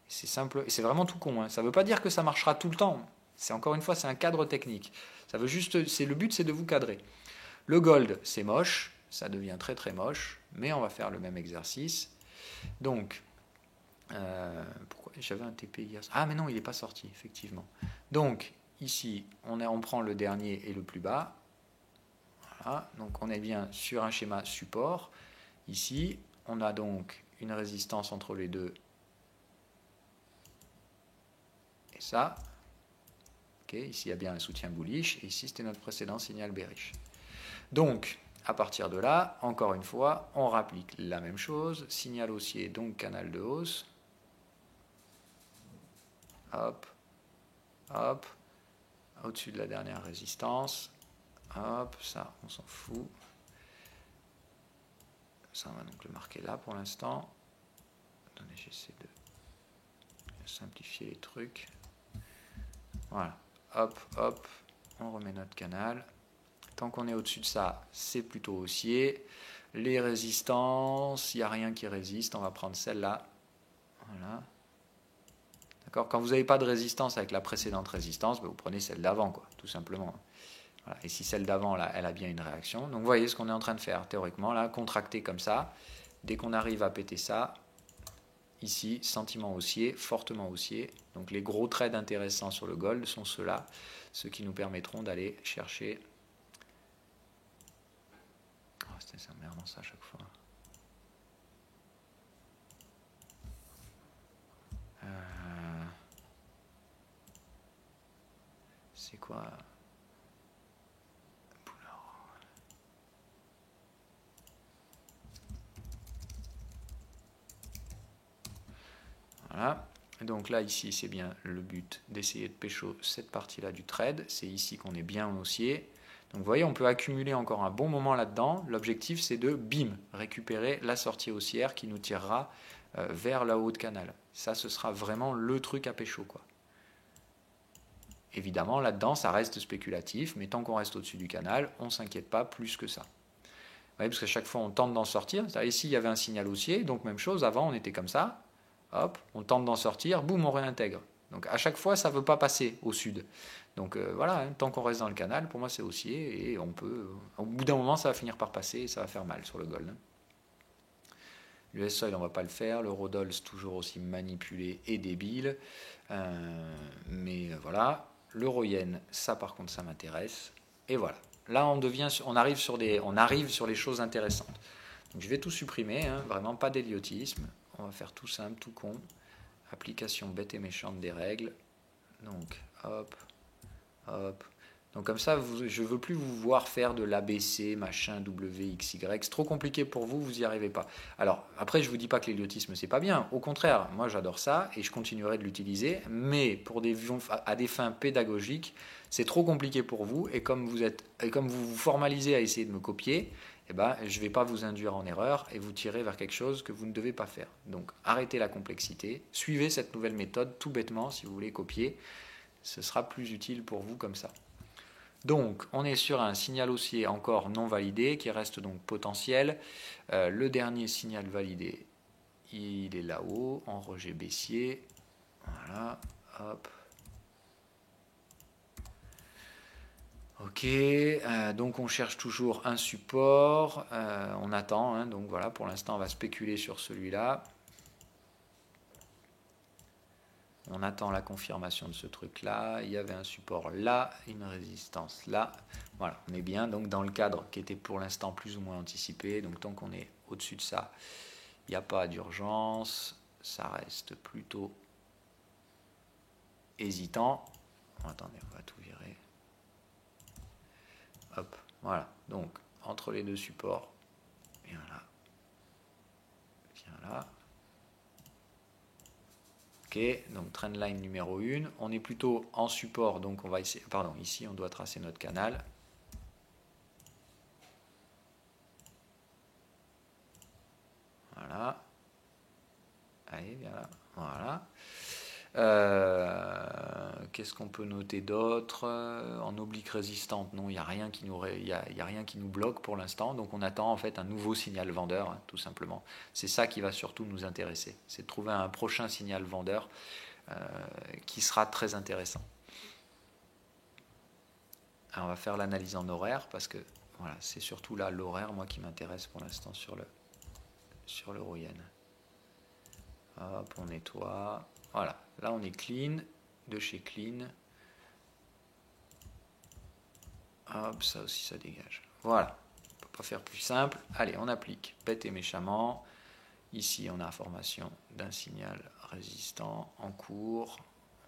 C'est simple, et c'est vraiment tout con. Hein. Ça ne veut pas dire que ça marchera tout le temps. C'est encore une fois, c'est un cadre technique. Ça veut juste, le but, c'est de vous cadrer. Le gold, c'est moche, ça devient très très moche, mais on va faire le même exercice. Donc, pourquoi j'avais un TP hier? Ah, mais non, il n'est pas sorti, effectivement. Donc, ici, on prend le dernier et le plus bas. Voilà, donc on est bien sur un schéma support. Ici, on a donc une résistance entre les deux. Et ça. Ok, ici, il y a bien un soutien bullish. Et ici, c'était notre précédent signal bearish. Donc, à partir de là, encore une fois, on rapplique la même chose. Signal haussier, donc canal de hausse. Hop, hop. Au-dessus de la dernière résistance. Hop, ça, on s'en fout. Ça, on va donc le marquer là pour l'instant. Attendez, j'essaie de simplifier les trucs. Voilà. Hop, hop. On remet notre canal. Tant qu'on est au-dessus de ça, c'est plutôt haussier. Les résistances, il n'y a rien qui résiste. On va prendre celle-là. Voilà. D'accord. Quand vous n'avez pas de résistance avec la précédente résistance, vous prenez celle d'avant, quoi, tout simplement. Voilà. Et si celle d'avant, là, elle a bien une réaction. Donc vous voyez ce qu'on est en train de faire, théoriquement, là, contracter comme ça. Dès qu'on arrive à péter ça, ici, sentiment haussier, fortement haussier. Donc les gros trades intéressants sur le gold sont ceux-là, ceux qui nous permettront d'aller chercher... Oh, c'est emmerdant ça à chaque fois. C'est quoi? Voilà. Donc là, ici, c'est bien le but d'essayer de pécho cette partie-là du trade. C'est ici qu'on est bien haussier. Donc vous voyez, on peut accumuler encore un bon moment là-dedans. L'objectif, c'est de, bim, récupérer la sortie haussière qui nous tirera vers la haut de canal. Ça, ce sera vraiment le truc à pécho, quoi. Évidemment, là-dedans, ça reste spéculatif, mais tant qu'on reste au-dessus du canal, on ne s'inquiète pas plus que ça. Vous voyez, parce qu'à chaque fois, on tente d'en sortir. Ici, il y avait un signal haussier, donc même chose, avant, on était comme ça. Hop, on tente d'en sortir, boum, on réintègre. Donc à chaque fois, ça ne veut pas passer au sud. Donc voilà, hein, tant qu'on reste dans le canal, pour moi c'est haussier, et on peut... au bout d'un moment, ça va finir par passer, et ça va faire mal sur le gold. Hein. L'US Oil, on ne va pas le faire. L'Eurodoll, c'est toujours aussi manipulé et débile. Mais voilà. L'Euro-Yen, ça par contre, ça m'intéresse. Et voilà. Là, on arrive sur les choses intéressantes. Donc je vais tout supprimer, hein, vraiment pas d'héliotisme. On va faire tout simple, tout con. Application bête et méchante des règles. Donc, hop, hop. Donc comme ça, je ne veux plus vous voir faire de l'ABC, machin, W, X, Y. C'est trop compliqué pour vous, vous n'y arrivez pas. Alors, après, je ne vous dis pas que l'héliotisme, c'est pas bien. Au contraire, moi, j'adore ça et je continuerai de l'utiliser. Mais à des fins pédagogiques, c'est trop compliqué pour vous. Et comme vous vous formalisez à essayer de me copier, eh ben, je ne vais pas vous induire en erreur et vous tirer vers quelque chose que vous ne devez pas faire. Donc, arrêtez la complexité. Suivez cette nouvelle méthode tout bêtement si vous voulez copier. Ce sera plus utile pour vous comme ça. Donc, on est sur un signal haussier encore non validé, qui reste donc potentiel. Le dernier signal validé, il est là-haut, en rejet baissier. Voilà, hop. Ok, donc on cherche toujours un support. On attend, hein, donc voilà, pour l'instant, on va spéculer sur celui-là. On attend la confirmation de ce truc-là. Il y avait un support là, une résistance là. Voilà, on est bien donc dans le cadre qui était pour l'instant plus ou moins anticipé. Donc tant qu'on est au-dessus de ça, il n'y a pas d'urgence. Ça reste plutôt hésitant. Attendez, on va tout virer. Hop, voilà. Donc entre les deux supports, viens là, viens là. Ok, donc trendline numéro 1. On est plutôt en support, donc on va essayer. Pardon, ici on doit tracer notre canal. Voilà. Allez, viens là. Voilà. Qu'est-ce qu'on peut noter d'autre en oblique résistante? Non, il n'y a rien qui nous, y a rien qui nous bloque pour l'instant. Donc on attend en fait un nouveau signal vendeur, hein, tout simplement. C'est ça qui va surtout nous intéresser. C'est de trouver un prochain signal vendeur qui sera très intéressant. Alors on va faire l'analyse en horaire parce que voilà, c'est surtout là l'horaire moi qui m'intéresse pour l'instant sur l'euro yen. Hop, on nettoie. Voilà, là on est clean, de chez clean. Hop, ça aussi ça dégage. Voilà, on ne peut pas faire plus simple. Allez, on applique bête et méchamment. Ici on a information d'un signal résistant en cours.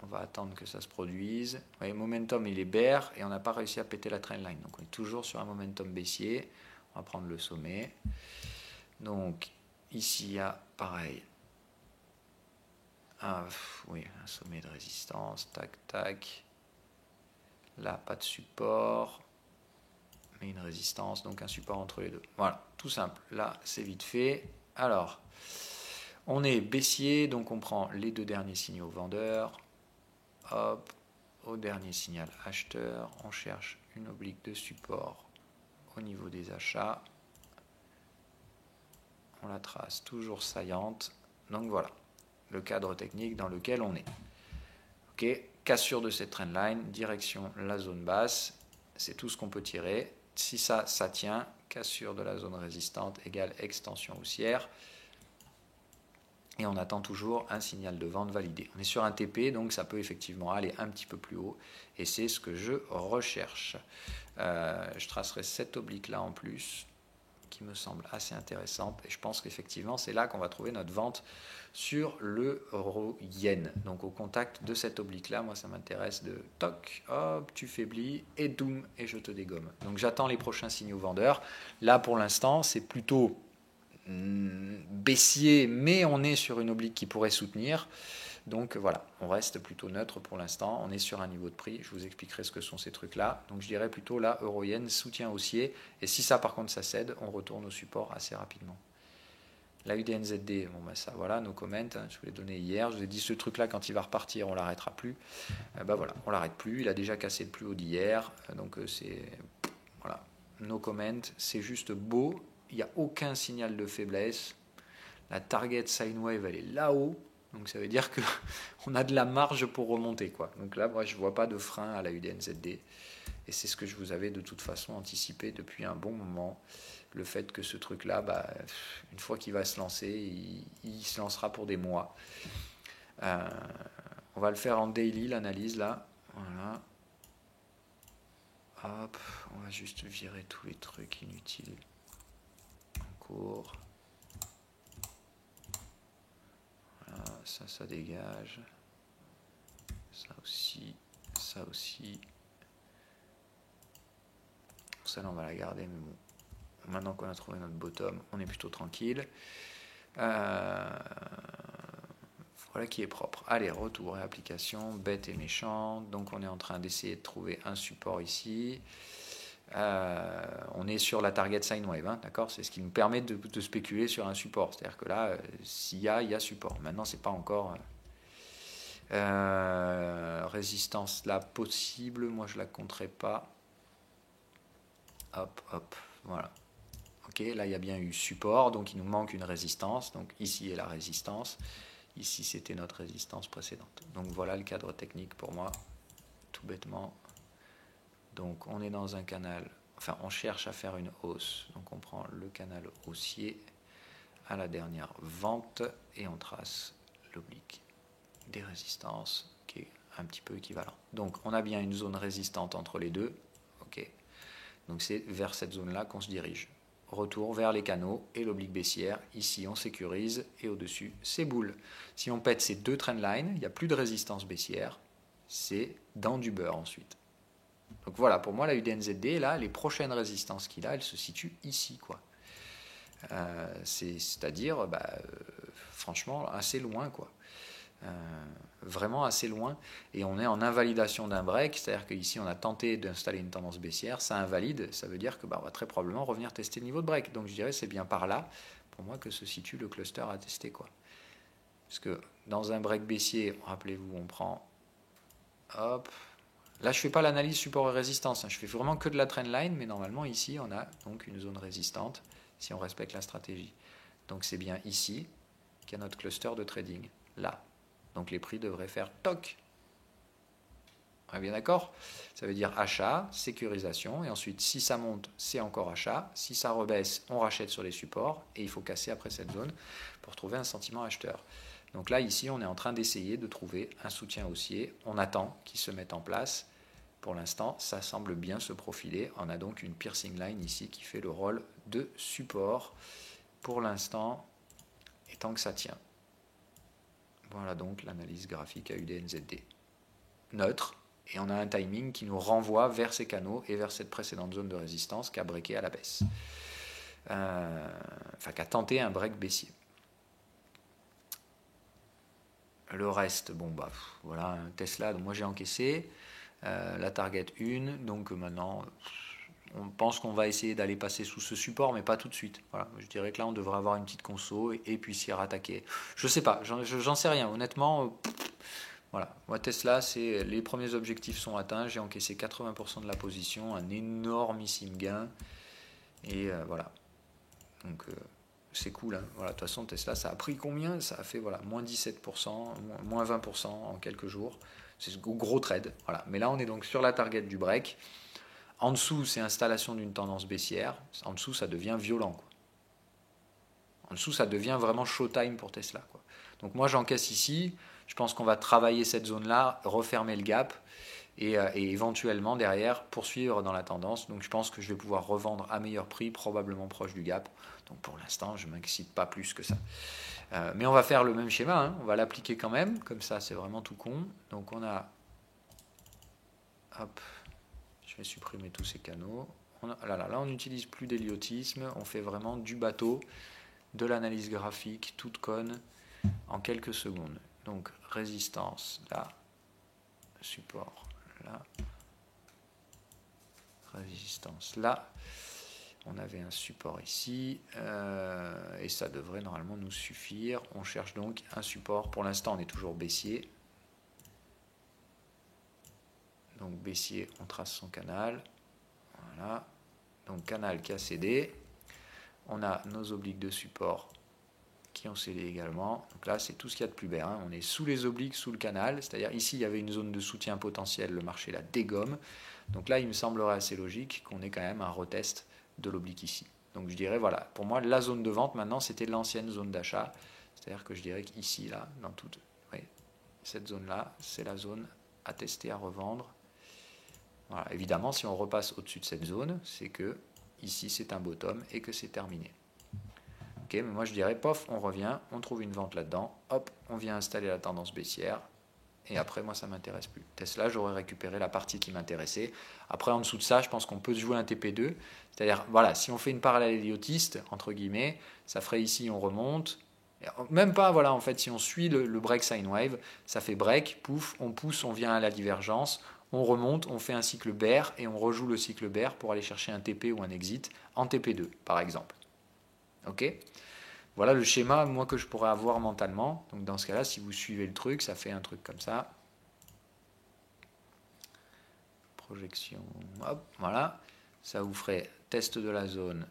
On va attendre que ça se produise. Vous voyez, momentum il est bear et on n'a pas réussi à péter la trendline. Donc on est toujours sur un momentum baissier. On va prendre le sommet. Donc ici il y a pareil. Oui, un sommet de résistance. Tac, tac. Là, pas de support. Mais une résistance, donc un support entre les deux. Voilà, tout simple. Là, c'est vite fait. Alors, on est baissier, donc on prend les deux derniers signaux vendeurs. Hop, au dernier signal acheteur, on cherche une oblique de support au niveau des achats. On la trace toujours saillante. Donc voilà, le cadre technique dans lequel on est. Ok, cassure de cette trendline, direction la zone basse. C'est tout ce qu'on peut tirer. Si ça tient, cassure de la zone résistante égale extension haussière. Et on attend toujours un signal de vente validé. On est sur un TP, donc ça peut effectivement aller un petit peu plus haut. Et c'est ce que je recherche. Je tracerai cette oblique-là en plus, qui me semble assez intéressante. Et je pense qu'effectivement, c'est là qu'on va trouver notre vente sur le euro yen. Donc au contact de cette oblique-là, moi ça m'intéresse de toc, hop, tu faiblis, et doum, et je te dégomme. Donc j'attends les prochains signaux vendeurs. Là pour l'instant, c'est plutôt baissier, mais on est sur une oblique qui pourrait soutenir. Donc voilà, on reste plutôt neutre pour l'instant. On est sur un niveau de prix. Je vous expliquerai ce que sont ces trucs-là. Donc je dirais plutôt là, euro-yen, soutien haussier. Et si ça par contre ça cède, on retourne au support assez rapidement. La UDNZD, bon ben ça voilà, nos comments, hein, je vous l'ai donné hier. Je vous ai dit ce truc-là, quand il va repartir, on l'arrêtera plus. Ben voilà, on l'arrête plus. Il a déjà cassé le plus haut d'hier. Donc c'est voilà, no comment. C'est juste beau. Il n'y a aucun signal de faiblesse. La target sine wave, elle est là-haut. Donc ça veut dire qu'on a de la marge pour remonter, quoi. Donc là, moi, je ne vois pas de frein à la UDNZD. Et c'est ce que je vous avais de toute façon anticipé depuis un bon moment. Le fait que ce truc-là, une fois qu'il va se lancer, il se lancera pour des mois. On va le faire en daily, l'analyse, là. Voilà. Hop, on va juste virer tous les trucs inutiles en cours. Voilà, ça dégage. Ça aussi, ça aussi. Celle-là, on va la garder, mais bon. Maintenant qu'on a trouvé notre bottom, on est plutôt tranquille. Voilà qui est propre. Allez, retour et application, bête et méchant. Donc on est en train d'essayer de trouver un support ici. On est sur la target sine wave, hein, d'accord? C'est ce qui nous permet de spéculer sur un support. C'est-à-dire que là, s'il y a, il y a support. Maintenant, c'est pas encore résistance là possible. Moi, je la compterai pas. hop, hop, voilà. Ok, là il y a bien eu support, donc il nous manque une résistance. Donc ici est la résistance. Ici c'était notre résistance précédente. Donc voilà le cadre technique pour moi, tout bêtement. Donc on est dans un canal, enfin on cherche à faire une hausse. Donc on prend le canal haussier à la dernière vente et on trace l'oblique des résistances qui est un petit peu équivalent. Donc on a bien une zone résistante entre les deux. Ok. Donc c'est vers cette zone-là qu'on se dirige. Retour vers les canaux et l'oblique baissière. Ici on sécurise et au-dessus c'est boule. Si on pète ces deux trendlines, il n'y a plus de résistance baissière. C'est dans du beurre ensuite. Donc voilà, pour moi la UDNZD, là, les prochaines résistances qu'il a, elles se situent ici, quoi. C'est-à-dire, franchement, assez loin, quoi. Vraiment assez loin, et on est en invalidation d'un break, c'est-à-dire qu'ici on a tenté d'installer une tendance baissière, ça invalide, ça veut dire que on va très probablement revenir tester le niveau de break. Donc je dirais c'est bien par là, pour moi, que se situe le cluster à tester, quoi. Parce que dans un break baissier, rappelez-vous, on prend, hop, là je fais pas l'analyse support et résistance, hein, je fais vraiment que de la trendline, mais normalement ici on a donc une zone résistante, si on respecte la stratégie. Donc c'est bien ici qu'il y a notre cluster de trading, là. Donc les prix devraient faire toc. On est bien d'accord? Ça veut dire achat, sécurisation, et ensuite si ça monte, c'est encore achat. Si ça rebaisse, on rachète sur les supports, et il faut casser après cette zone pour trouver un sentiment acheteur. Donc là, ici, on est en train d'essayer de trouver un soutien haussier. On attend qu'il se mette en place. Pour l'instant, ça semble bien se profiler. On a donc une piercing line ici qui fait le rôle de support pour l'instant, et tant que ça tient. Voilà donc l'analyse graphique à UDNZD. Neutre, et on a un timing qui nous renvoie vers ces canaux et vers cette précédente zone de résistance qui a breaké à la baisse. Qui a tenté un break baissier. Le reste, voilà, Tesla, donc moi j'ai encaissé. La target 1, donc maintenant on pense qu'on va essayer d'aller passer sous ce support, mais pas tout de suite. Voilà, je dirais que là on devrait avoir une petite conso et puis s'y rattaquer. Je sais pas, j'en sais rien, honnêtement. Voilà, moi Tesla, c'est les premiers objectifs sont atteints, j'ai encaissé 80% de la position, un énormissime gain, et voilà. Donc c'est cool, hein. Voilà, de toute façon Tesla, ça a pris combien? Ça a fait voilà, moins 17%, moins 20% en quelques jours. C'est un gros trade. Voilà. Mais là on est donc sur la target du break. En dessous, c'est installation d'une tendance baissière. En dessous, ça devient violent, quoi. En dessous, ça devient vraiment showtime pour Tesla, quoi. Donc moi, j'encaisse ici. Je pense qu'on va travailler cette zone-là, refermer le gap et éventuellement, derrière, poursuivre dans la tendance. Donc je pense que je vais pouvoir revendre à meilleur prix, probablement proche du gap. Donc pour l'instant, je ne m'excite pas plus que ça. Mais on va faire le même schéma, hein. On va l'appliquer quand même. Comme ça, c'est vraiment tout con. Donc on a... Hop... Je vais supprimer tous ces canaux. Là, on n'utilise plus d'héliotisme. On fait vraiment du bateau, de l'analyse graphique, toute conne, en quelques secondes. Donc, résistance, là. Support, là. Résistance, là. On avait un support ici. Et ça devrait normalement nous suffire. On cherche donc un support. Pour l'instant, on est toujours baissier. Donc, baissier, on trace son canal. Voilà, donc canal qui a cédé. On a nos obliques de support qui ont cédé également. Donc là, c'est tout ce qu'il y a de plus bas, hein. On est sous les obliques, sous le canal. C'est-à-dire ici, il y avait une zone de soutien potentiel. Le marché la dégomme. Donc là, il me semblerait assez logique qu'on ait quand même un retest de l'oblique ici. Donc je dirais, voilà, pour moi, la zone de vente, maintenant, c'était l'ancienne zone d'achat. C'est-à-dire que je dirais qu'ici, là, dans toute cette zone-là, c'est la zone à tester, à revendre. Voilà. Évidemment, si on repasse au-dessus de cette zone, c'est que ici c'est un bottom et que c'est terminé. Ok, mais moi je dirais, pof, on revient, on trouve une vente là-dedans, hop, on vient installer la tendance baissière, et après moi ça ne m'intéresse plus. Tesla, j'aurais récupéré la partie qui m'intéressait. Après, en dessous de ça, je pense qu'on peut se jouer un TP2, c'est-à-dire, voilà, si on fait une parallèle héliotiste, entre guillemets, ça ferait ici, on remonte, même pas, voilà, en fait, si on suit le break sine wave, ça fait break, pouf, on pousse, on vient à la divergence, on remonte, on fait un cycle bear et on rejoue le cycle bear pour aller chercher un TP ou un exit en TP2 par exemple. Ok, voilà le schéma moi que je pourrais avoir mentalement. Donc dans ce cas-là, si vous suivez le truc, ça fait un truc comme ça. Projection, hop, voilà. Ça vous ferait test de la zone,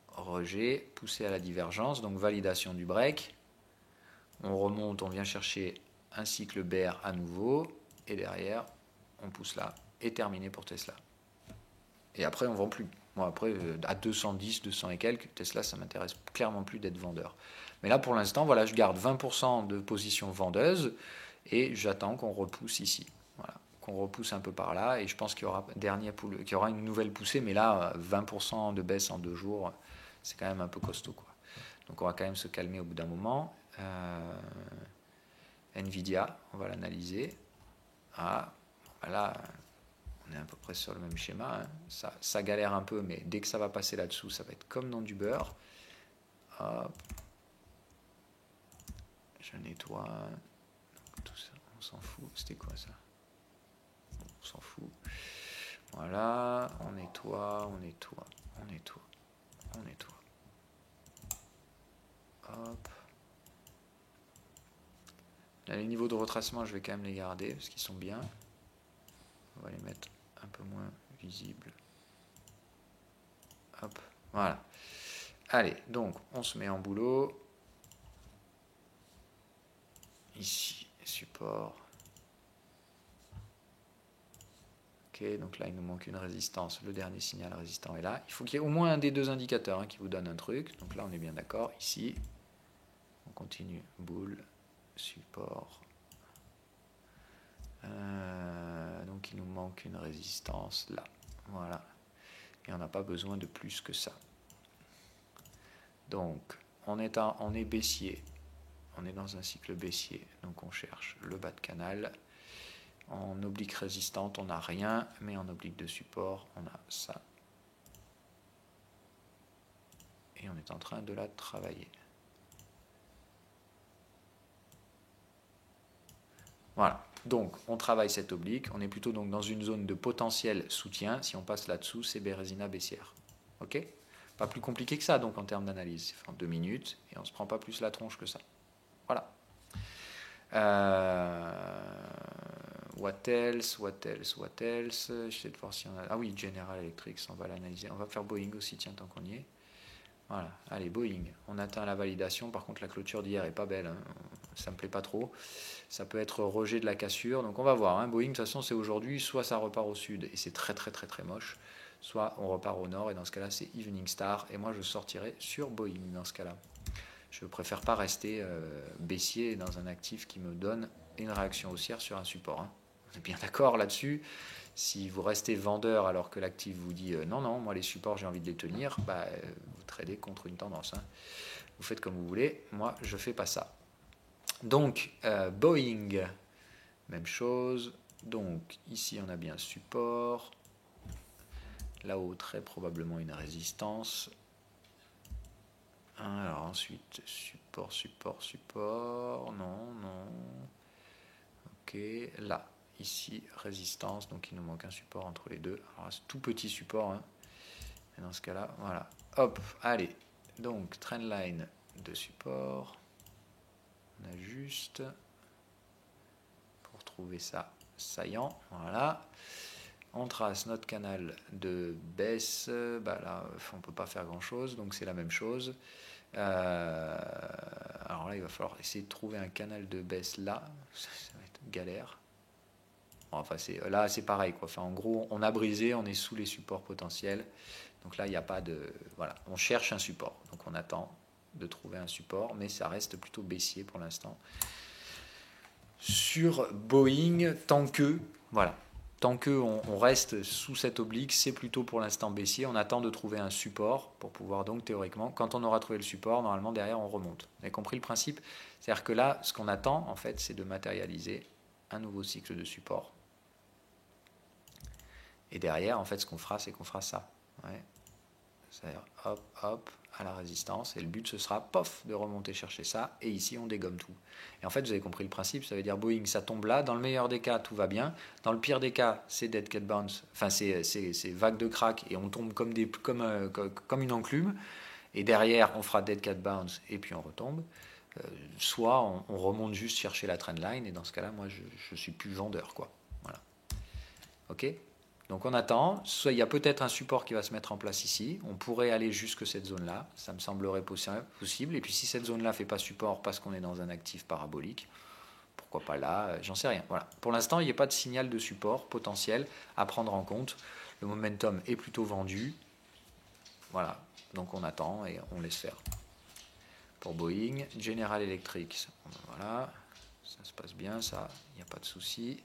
rejet, poussé à la divergence, donc validation du break. On remonte, on vient chercher un cycle bear à nouveau, et derrière, on pousse là, et terminé pour Tesla. Et après, on ne vend plus. Moi, après, à 210, 200 et quelques, Tesla, ça m'intéresse clairement plus d'être vendeur. Mais là, pour l'instant, voilà, je garde 20% de position vendeuse, et j'attends qu'on repousse ici. Voilà, qu'on repousse un peu par là, et je pense qu'il y aura une nouvelle poussée, mais là, 20% de baisse en 2 jours, c'est quand même un peu costaud, quoi. Donc on va quand même se calmer au bout d'un moment. Nvidia, on va l'analyser. Ah, voilà, on est à peu près sur le même schéma. Hein. Ça galère un peu, mais dès que ça va passer là-dessous, ça va être comme dans du beurre. Hop. Je nettoie. Tout ça, on s'en fout. C'était quoi ça? On s'en fout. Voilà, on nettoie, on nettoie, on nettoie, on nettoie. Hop. Là, les niveaux de retracement, je vais quand même les garder parce qu'ils sont bien. On va les mettre un peu moins visibles. Hop, voilà. Allez, donc on se met en boulot. Ici, support. Ok, donc là il nous manque une résistance. Le dernier signal résistant est là. Il faut qu'il y ait au moins un des deux indicateurs qui vous donne un truc. Donc là on est bien d'accord. Ici, on continue. Boule, support. Donc il nous manque une résistance là. Voilà. Et on n'a pas besoin de plus que ça. Donc on est baissier. On est dans un cycle baissier. Donc on cherche le bas de canal. En oblique résistante, on n'a rien, mais en oblique de support, on a ça. Et on est en train de la travailler. Voilà, donc on travaille cette oblique. On est plutôt donc dans une zone de potentiel soutien. Si on passe là-dessous, c'est Bérésina baissière. Ok? Pas plus compliqué que ça, donc en termes d'analyse. C'est fait en 2 minutes et on ne se prend pas plus la tronche que ça. Voilà. What else? J'essaie de voir si on a... Ah oui, General Electric, on va l'analyser. On va faire Boeing aussi, tiens, tant qu'on y est. Voilà, allez, Boeing. On atteint la validation. Par contre, la clôture d'hier est pas belle. Hein. Ça me plaît pas trop. Ça peut être rejet de la cassure. Donc on va voir. Hein. Boeing, de toute façon, c'est aujourd'hui. Soit ça repart au sud et c'est très très très très moche. Soit on repart au nord et dans ce cas-là, c'est Evening Star. Et moi, je sortirai sur Boeing dans ce cas-là. Je préfère pas rester baissier dans un actif qui me donne une réaction haussière sur un support. Hein. On est bien d'accord là-dessus. Si vous restez vendeur alors que l'actif vous dit non, non, moi les supports j'ai envie de les tenir, bah, vous tradez contre une tendance. Hein. Vous faites comme vous voulez, moi je fais pas ça. Donc Boeing, même chose. Donc ici on a bien support. Là-haut très probablement une résistance. Alors ensuite support. Non, non. Ok, là. Ici, résistance, donc il nous manque un support entre les deux. Alors, c'est tout petit support. Hein. Et dans ce cas-là, voilà. Hop, allez. Donc, trendline de support. On ajuste. Pour trouver ça saillant. Voilà. On trace notre canal de baisse. Bah là, on ne peut pas faire grand-chose, donc c'est la même chose. Alors là, il va falloir essayer de trouver un canal de baisse là. Ça va être galère. Enfin, là, c'est pareil, quoi. Enfin, en gros, on a brisé, on est sous les supports potentiels. Donc là, il n'y a pas de... Voilà, on cherche un support. Donc on attend de trouver un support, mais ça reste plutôt baissier pour l'instant. Sur Boeing, tant que on reste sous cette oblique, c'est plutôt pour l'instant baissier. On attend de trouver un support pour pouvoir donc théoriquement, quand on aura trouvé le support, normalement derrière on remonte. Vous avez compris le principe? C'est-à-dire que là, ce qu'on attend en fait, c'est de matérialiser un nouveau cycle de support. Et derrière, en fait, ce qu'on fera, c'est qu'on fera ça. Ouais. C'est-à-dire, hop, hop, à la résistance. Et le but, ce sera, pof, de remonter chercher ça. Et ici, on dégomme tout. Et en fait, vous avez compris le principe. Ça veut dire, Boeing, ça tombe là. Dans le meilleur des cas, tout va bien. Dans le pire des cas, c'est dead cat bounce. Enfin, c'est vague de crack. Et on tombe comme une enclume. Et derrière, on fera dead cat bounce. Et puis, on retombe. Soit on remonte juste chercher la trendline. Et dans ce cas-là, moi, je suis plus vendeur, quoi. Voilà. OK ? Donc on attend, soit il y a peut-être un support qui va se mettre en place ici, on pourrait aller jusque cette zone-là, ça me semblerait possible, et puis si cette zone-là ne fait pas support parce qu'on est dans un actif parabolique, pourquoi pas là, j'en sais rien. Voilà. Pour l'instant, il n'y a pas de signal de support potentiel à prendre en compte. Le momentum est plutôt vendu. Voilà, donc on attend et on laisse faire. Pour Boeing, General Electric, voilà, ça se passe bien, ça, il n'y a pas de souci.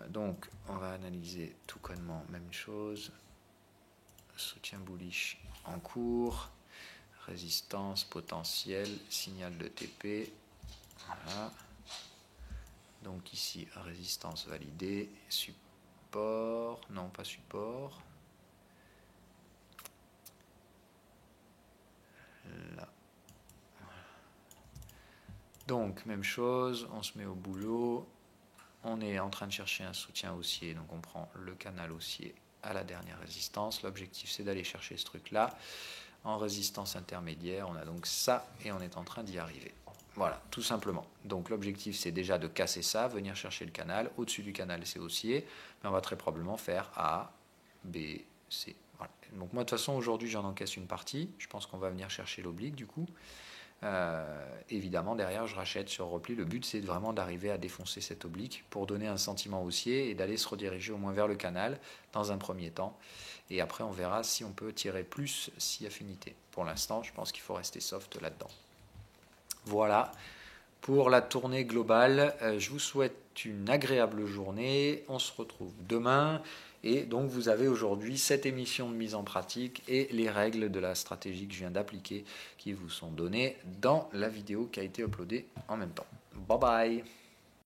Donc, on va analyser tout connement, même chose. Soutien bullish en cours, résistance potentielle, signal de TP. Voilà. Donc ici, résistance validée, support, non pas support. Là. Donc, même chose, on se met au boulot. On est en train de chercher un soutien haussier, donc on prend le canal haussier à la dernière résistance. L'objectif, c'est d'aller chercher ce truc-là. En résistance intermédiaire, on a donc ça et on est en train d'y arriver. Voilà, tout simplement. Donc l'objectif, c'est déjà de casser ça, venir chercher le canal. Au-dessus du canal, c'est haussier, mais on va très probablement faire A, B, C. Voilà. Donc moi, de toute façon, aujourd'hui, j'en encaisse une partie. Je pense qu'on va venir chercher l'oblique, du coup. Évidemment, derrière, je rachète sur repli. Le but, c'est vraiment d'arriver à défoncer cet oblique pour donner un sentiment haussier et d'aller se rediriger au moins vers le canal dans un premier temps. Et après, on verra si on peut tirer plus si affinité. Pour l'instant, je pense qu'il faut rester soft là-dedans. Voilà pour la tournée globale. Je vous souhaite une agréable journée. On se retrouve demain. Et donc, vous avez aujourd'hui cette émission de mise en pratique et les règles de la stratégie que je viens d'appliquer qui vous sont données dans la vidéo qui a été uploadée en même temps. Bye bye!